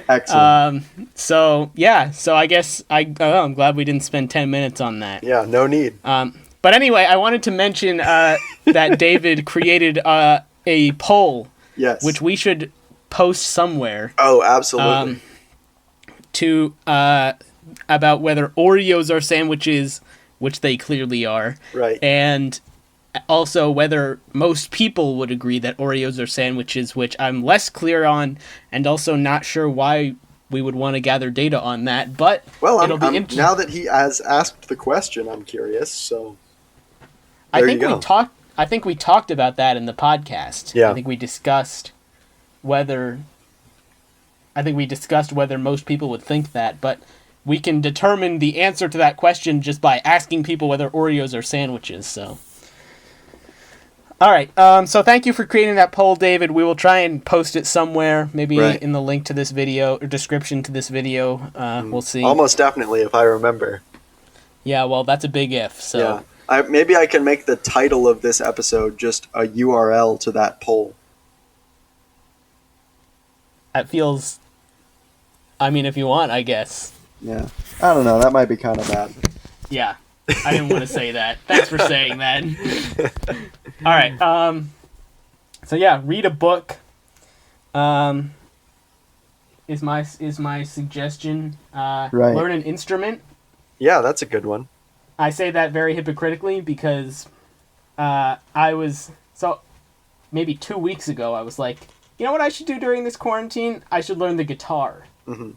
Excellent. So I guess I'm glad we didn't spend 10 minutes on that. Yeah, no need. But anyway, I wanted to mention that David created a poll, Yes. which we should post somewhere, Oh, absolutely. to about whether Oreos are sandwiches, which they clearly are, Right. and also whether most people would agree that Oreos are sandwiches, which I'm less clear on, and also not sure why we would want to gather data on that. But Well, it'll be now that he has asked the question, I'm curious. So I there think you go. I think we talked about that in the podcast. Yeah. I think we discussed whether most people would think that, but we can determine the answer to that question just by asking people whether Oreos are sandwiches. So, all right. So thank you for creating that poll, David. We will try and post it somewhere, maybe Right. in the link to this video or description to this video. We'll see. Almost definitely, if I remember. Yeah. Well, that's a big if. So. Yeah. Maybe I can make the title of this episode just a URL to that poll. That feels. I mean, if you want, I guess. Yeah. I don't know. That might be kind of bad. Yeah, I didn't want to say that. Thanks for saying that. All right. So yeah, read a book. Is my suggestion. Right. Learn an instrument. Yeah, that's a good one. I say that very hypocritically because maybe 2 weeks ago I was like, you know what I should do during this quarantine? I should learn the guitar. Mm-hmm.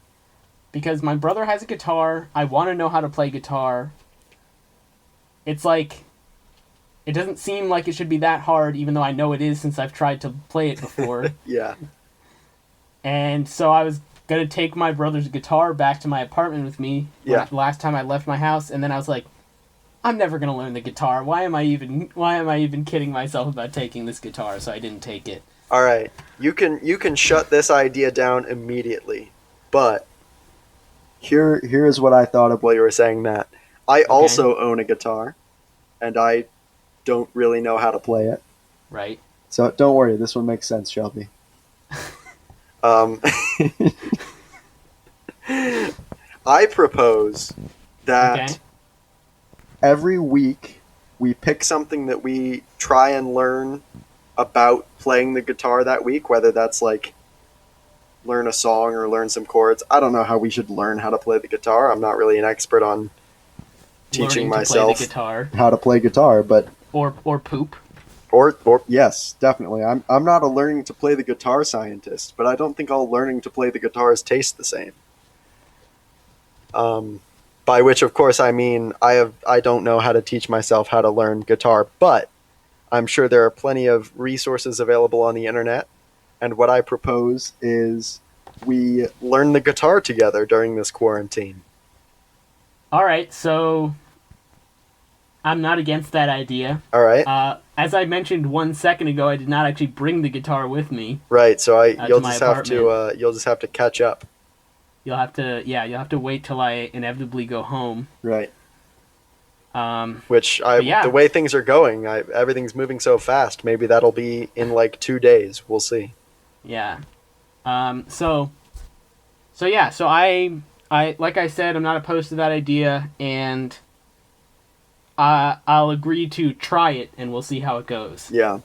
Because my brother has a guitar. I want to know how to play guitar. It's like, it doesn't seem like it should be that hard, even though I know it is since I've tried to play it before. Yeah. And so I was going to take my brother's guitar back to my apartment with me last time I left my house. And then I was like, I'm never going to learn the guitar. Why am I even kidding myself about taking this guitar? So I didn't take it. All right. You can shut this idea down immediately. But here is what I thought of while you were saying that. I also own a guitar, and I don't really know how to play it. Right. So don't worry, this one makes sense, Shelby. I propose that every week we pick something that we try and learn about playing the guitar that week, whether that's like learn a song or learn some chords. I don't know how we should learn how to play the guitar. I'm not really an expert on teaching myself how to play guitar, but or poop. Or yes, definitely. I'm not a learning to play the guitar scientist, but I don't think all learning to play the guitars taste the same. By which, of course, I mean I don't know how to teach myself how to learn guitar, but I'm sure there are plenty of resources available on the internet. And what I propose is we learn the guitar together during this quarantine. All right, so I'm not against that idea. All right. As I mentioned 1 second ago, I did not actually bring the guitar with me. Right. So you'll my just have to catch up. You'll have to wait till I inevitably go home. Right. The The way things are going, everything's moving so fast. Maybe that'll be in like 2 days. We'll see. Yeah. So I like I said, I'm not opposed to that idea, and I'll agree to try it, and we'll see how it goes. Yeah.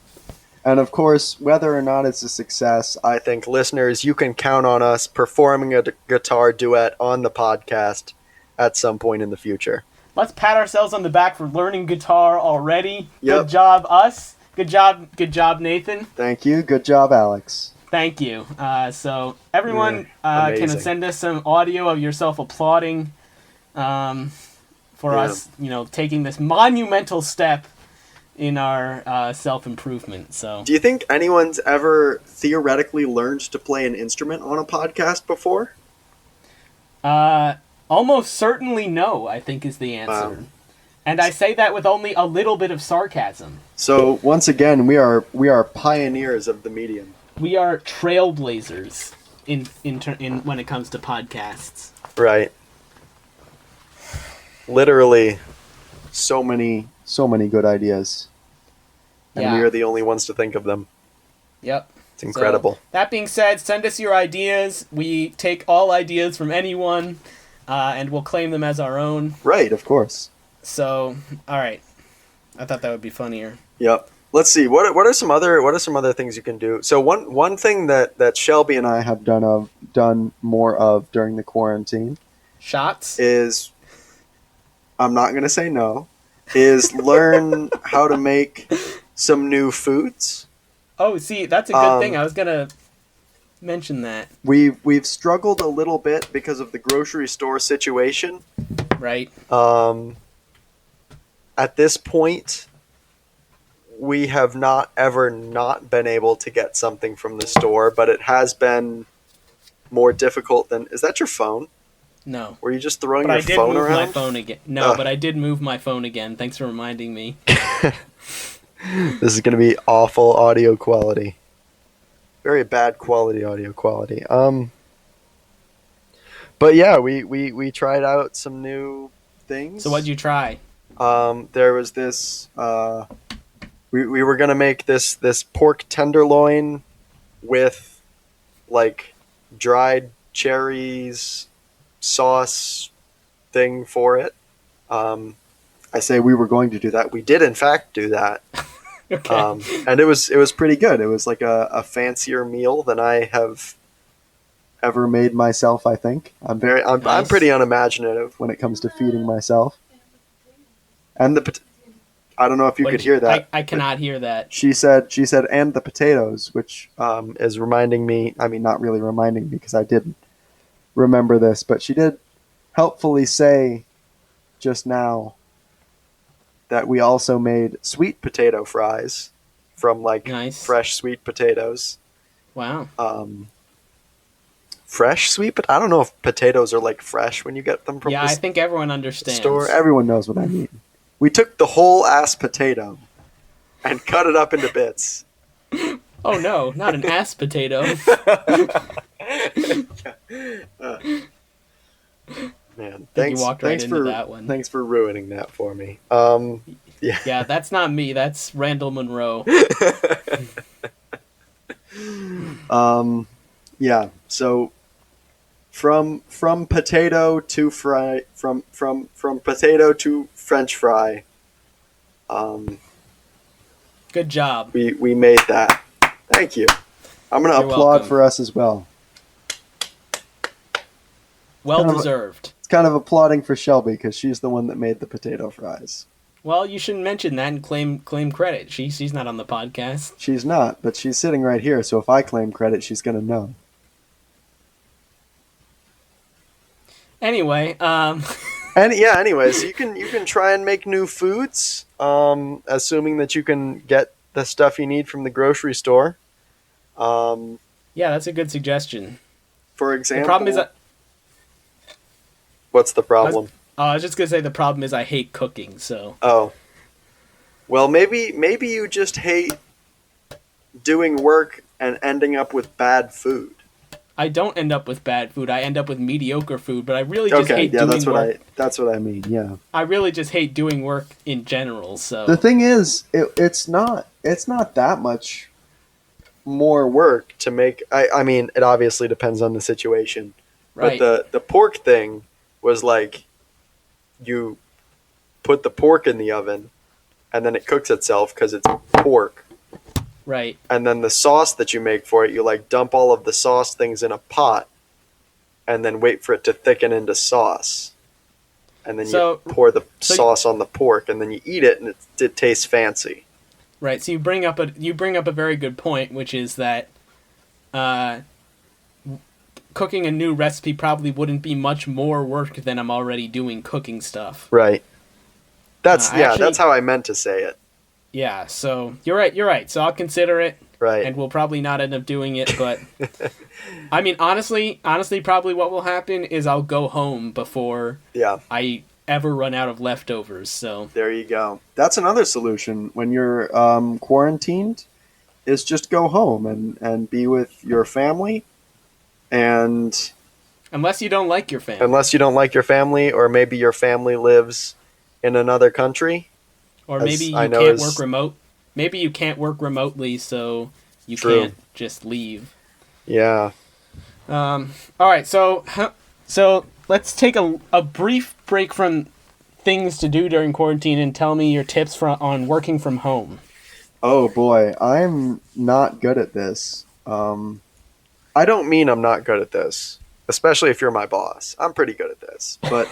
And of course, whether or not it's a success, I think listeners, you can count on us performing a guitar duet on the podcast at some point in the future. Let's pat ourselves on the back for learning guitar already. Yep. Good job, us. Good job, Nathan. Thank you. Good job, Alex. Thank you. So everyone Yeah, can send us some audio of yourself applauding for us, taking this monumental step in our self-improvement. So, do you think anyone's ever theoretically learned to play an instrument on a podcast before? Almost certainly no, I think is the answer. And I say that with only a little bit of sarcasm. So once again, we are pioneers of the medium. We are trailblazers in when it comes to podcasts. Right. Literally, so many good ideas, and Yeah. we are the only ones to think of them. Yep. It's incredible. So, that being said, send us your ideas. We take all ideas from anyone, and we'll claim them as our own. Right, of course. So, all right. I thought that would be funnier. Yep. Let's see. What are some other things you can do? So one thing that Shelby and I have done more of during the quarantine Shots? is, I'm not going to say no, is learn how to make some new foods. Oh, see, that's a good thing. I was going to mention that. We've struggled a little bit because of the grocery store situation. Right. At this point, we have not ever not been able to get something from the store, but it has been more difficult than... Is that your phone? No. Were you just throwing But your I did phone move around? my phone again. No, Ugh. but I did move my phone again. Thanks for reminding me. This is going to be awful audio quality. Very bad quality audio quality. But yeah, we tried out some new things. So what'd you try? There was this. We were gonna make this pork tenderloin with like dried cherries sauce thing for it. I say we were going to do that. We did in fact do that. Okay. And it was pretty good. It was like a fancier meal than I have ever made myself. I think I'm Nice. pretty unimaginative when it comes to feeding myself. And I don't know if you What could did you- hear that. I cannot hear that. She said, and the potatoes, which is reminding me. I mean, not really reminding me because I didn't remember this, but she did helpfully say just now that we also made sweet potato fries from like Nice. fresh sweet potatoes. Wow. Fresh sweet, but I don't know if potatoes are like fresh when you get them from Yeah, the I think everyone understands. store. Everyone knows what I mean. We took the whole ass potato and cut it up into bits. Oh no, not an ass potato. Man, You walked right into that one. Thanks for ruining that for me. Yeah. Yeah, that's not me. That's Randall Monroe. Yeah. So from potato to fry, from potato to French fry. Good job. We made that. Thank you. I'm gonna You're applaud welcome. for us as well. Well kind of a- deserved. It's kind of applauding for Shelby because she's the one that made the potato fries. Well, you shouldn't mention that and claim credit. She's not on the podcast. She's not, but she's sitting right here. So if I claim credit, she's gonna know. Anyway, And yeah, anyways, you can try and make new foods, assuming that you can get the stuff you need from the grocery store. yeah, that's a good suggestion. For The example, problem is, what's the problem? I was just gonna say the problem is I hate cooking. So Oh, well, maybe you just hate doing work and ending up with bad food. I don't end up with bad food. I end up with mediocre food. But I really just Okay, hate yeah, doing work. that's what I mean. Yeah. I really just hate doing work in general. So The thing is, it's not that much more work to make. I mean, it obviously depends on the situation. right, But the pork thing was like, you put the pork in the oven, and then it cooks itself because it's pork. right. And then the sauce that you make for it, you like dump all of the sauce things in a pot, and then wait for it to thicken into sauce. And then So- you pour the so- sauce on the pork, and then you eat it, and it tastes fancy. Right. So you bring up a very good point, which is that cooking a new recipe probably wouldn't be much more work than I'm already doing cooking stuff. Right. That's actually- that's how I meant to say it. Yeah. So you're right. So I'll consider it, Right. and we'll probably not end up doing it. But I mean, honestly, probably what will happen is I'll go home before Yeah. I ever run out of leftovers. So There you go. That's another solution when you're quarantined, is just go home and be with your family. And unless you don't like your family, unless you don't like your family, or maybe your family lives in another country, or as maybe you I know can't is- work remote. Maybe you can't work remotely, so you True. can't just leave. yeah. All right, so let's take a brief break from things to do during quarantine and tell me your tips on working from home. Oh boy, I'm not good at this. I don't mean I'm not good at this, especially if you're my boss. I'm pretty good at this, but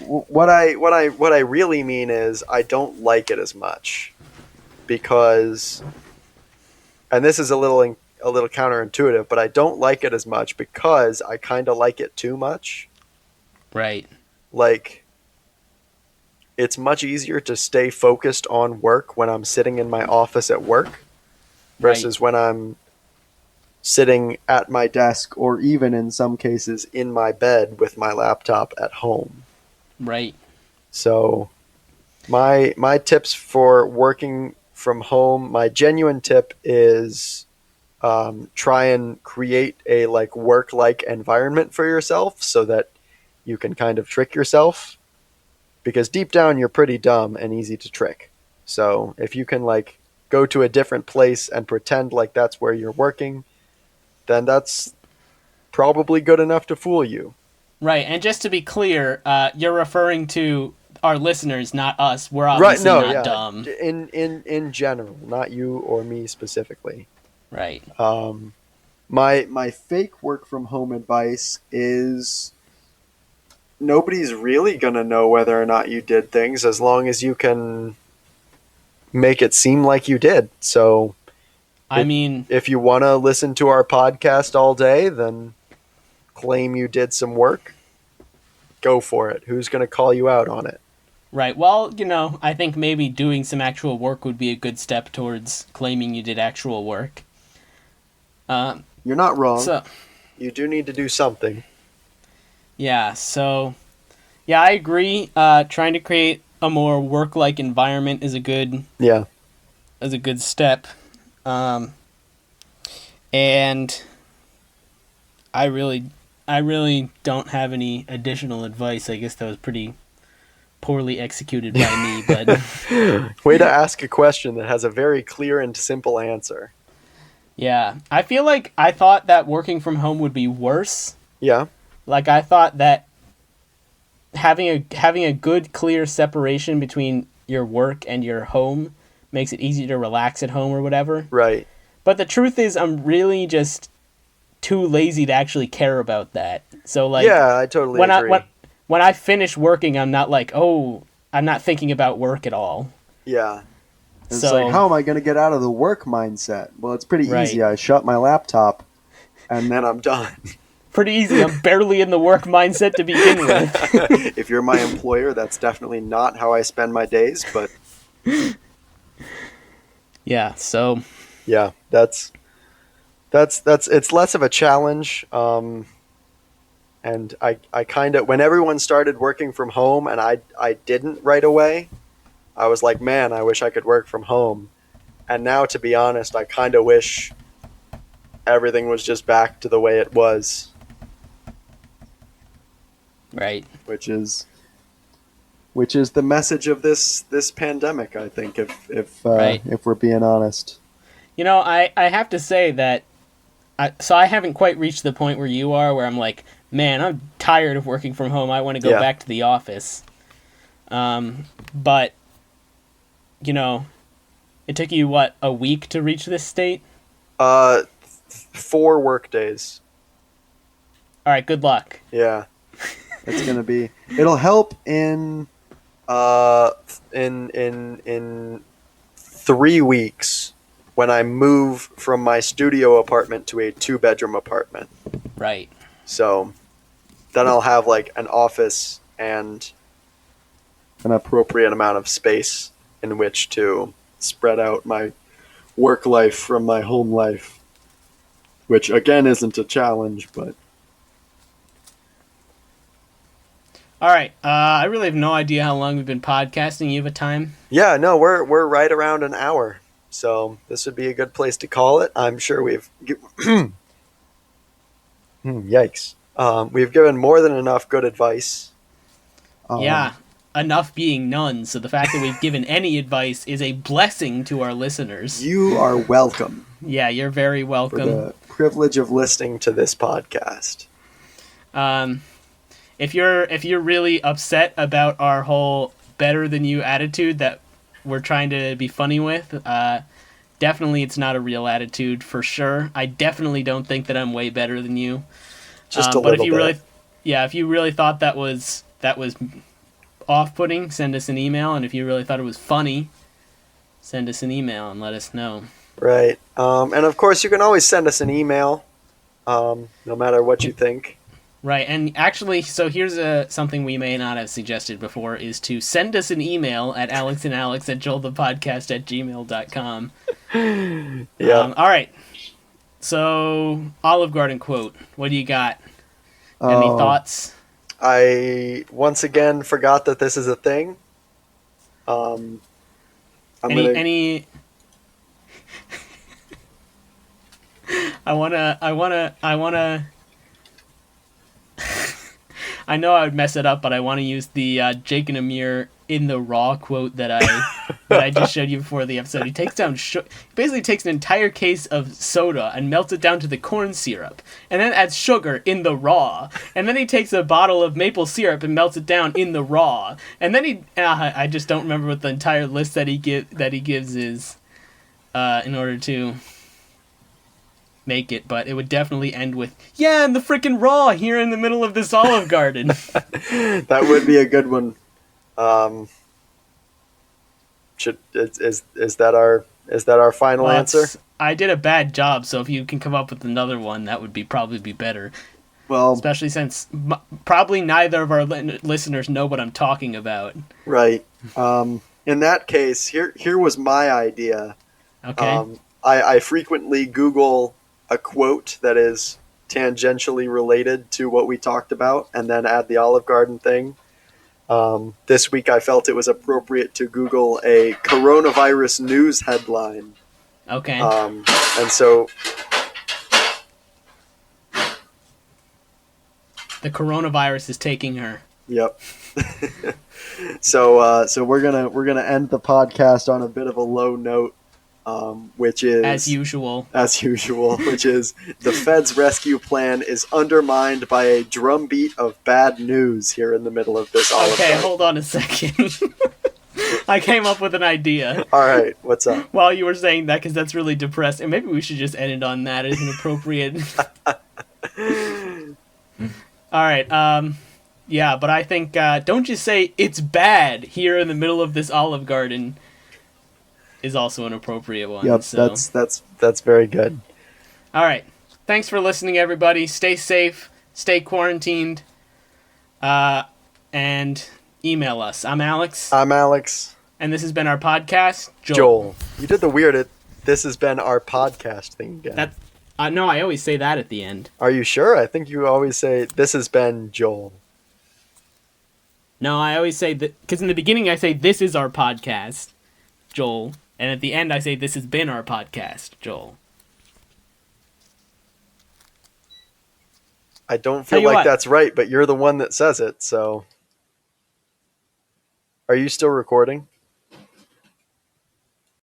what I really mean is I don't like it as much because, and this is a little counterintuitive, but I don't like it as much because I kind of like it too much. Right. Like, it's much easier to stay focused on work when I'm sitting in my office at work versus when I'm sitting at my desk, or even in some cases in my bed with my laptop at home. Right. So my tips for working from home, my genuine tip is try and create a work-like environment for yourself so that you can kind of trick yourself, because deep down you're pretty dumb and easy to trick. So if you can go to a different place and pretend like that's where you're working, then that's probably good enough to fool you. Right, and just to be clear, you're referring to our listeners, not us. We're obviously not dumb. In general, not you or me specifically. Right. My fake work from home advice is nobody's really gonna know whether or not you did things as long as you can make it seem like you did. So I mean, if you want to listen to our podcast all day, then claim you did some work. Go for it. Who's going to call you out on it? right. Well, I think maybe doing some actual work would be a good step towards claiming you did actual work. You're not wrong. So, you do need to do something. yeah, I agree. Trying to create a more work-like environment is a good step. And I really don't have any additional advice. I guess that was pretty poorly executed by me, but way to ask a question that has a very clear and simple answer. Yeah, I feel like I thought that working from home would be worse. Yeah. Like I thought that having a good clear separation between your work and your home makes it easier to relax at home or whatever. Right. But the truth is I'm really just too lazy to actually care about that. So yeah, I totally agree. When I finish working, I'm not I'm not thinking about work at all. Yeah. It's how am I going to get out of the work mindset? Well, it's pretty easy. I shut my laptop, and then I'm done. Pretty easy. I'm barely in the work mindset to begin with. If you're my employer, that's definitely not how I spend my days, but yeah, so yeah, that's it's less of a challenge. And I kind of, when everyone started working from home and I didn't right away, I was like, man, I wish I could work from home. And now, to be honest, I kind of wish everything was just back to the way it was. Right. Which is the message of this pandemic, I think, if we're being honest. I have to say that I haven't quite reached the point where you are, where I'm like, man, I'm tired of working from home. I want to go back to the office. But it took you a week to reach this state? 4 work days. All right, good luck. Yeah. It's going to be, it'll help in 3 weeks when I move from my studio apartment to a 2-bedroom apartment. Right. So then I'll have an office and an appropriate amount of space in which to spread out my work life from my home life, which again isn't a challenge, but All right. I really have no idea how long we've been podcasting. You have a time? Yeah, no, we're right around an hour. So this would be a good place to call it. I'm sure we've yikes. We've given more than enough good advice. Yeah, enough being none. So the fact that we've given any advice is a blessing to our listeners. You are welcome. Yeah, you're very welcome. For the Privilege of listening to this podcast. If you're really upset about our whole better than you attitude that we're trying to be funny with, definitely it's not a real attitude for sure. I definitely don't think that I'm way better than you. Just a but little if you bit. really, if you really thought that was off-putting, send us an email. And if you really thought it was funny, send us an email and let us know. Right. And of course, you can always send us an email, no matter what you think. Right, and actually, so here's something we may not have suggested before, is to send us an email at alexandalex@joelthepodcast@gmail.com. Yeah. All right. So, Olive Garden quote. What do you got? Any thoughts? I once again forgot that this is a thing. Any I wanna I know I would mess it up, but I want to use the Jake and Amir in the Raw quote that I just showed you before the episode. He takes down basically takes an entire case of soda and melts it down to the corn syrup, and then adds sugar in the Raw, and then he takes a bottle of maple syrup and melts it down in the Raw, and then I just don't remember what the entire list that he gives is in order to make it, but it would definitely end with, yeah, and the freaking Raw here in the middle of this Olive Garden. That would be a good one. Is that our final answer? I did a bad job, so if you can come up with another one, that would probably be better. Well, especially since probably neither of our listeners know what I'm talking about. Right. In that case, here was my idea. Okay. I frequently Google a quote that is tangentially related to what we talked about, and then add the Olive Garden thing. This week I felt it was appropriate to Google a coronavirus news headline. Okay. And so the coronavirus is taking her. Yep. so we're gonna end the podcast on a bit of a low note, which is as usual, which is the Fed's rescue plan is undermined by a drumbeat of bad news here in the middle of this. Okay, hold on a second. I came up with an idea. All right, what's up? While you were saying that, because that's really depressing. Maybe we should just end it on that as an appropriate. All right. Yeah, but I think don't just say it's bad here in the middle of this Olive Garden is also an appropriate one. Yep, so. that's very good. All right. Thanks for listening, everybody. Stay safe. Stay quarantined. And email us. I'm Alex. I'm Alex. And this has been our podcast. Joel. You did the weird this has been our podcast thing again. No, I always say that at the end. Are you sure? I think you always say, this has been Joel. No, I always say that, because in the beginning I say, this is our podcast, Joel. And at the end I say, this has been our podcast, Joel. I don't feel like that's right, but you're the one that says it, so. Are you still recording?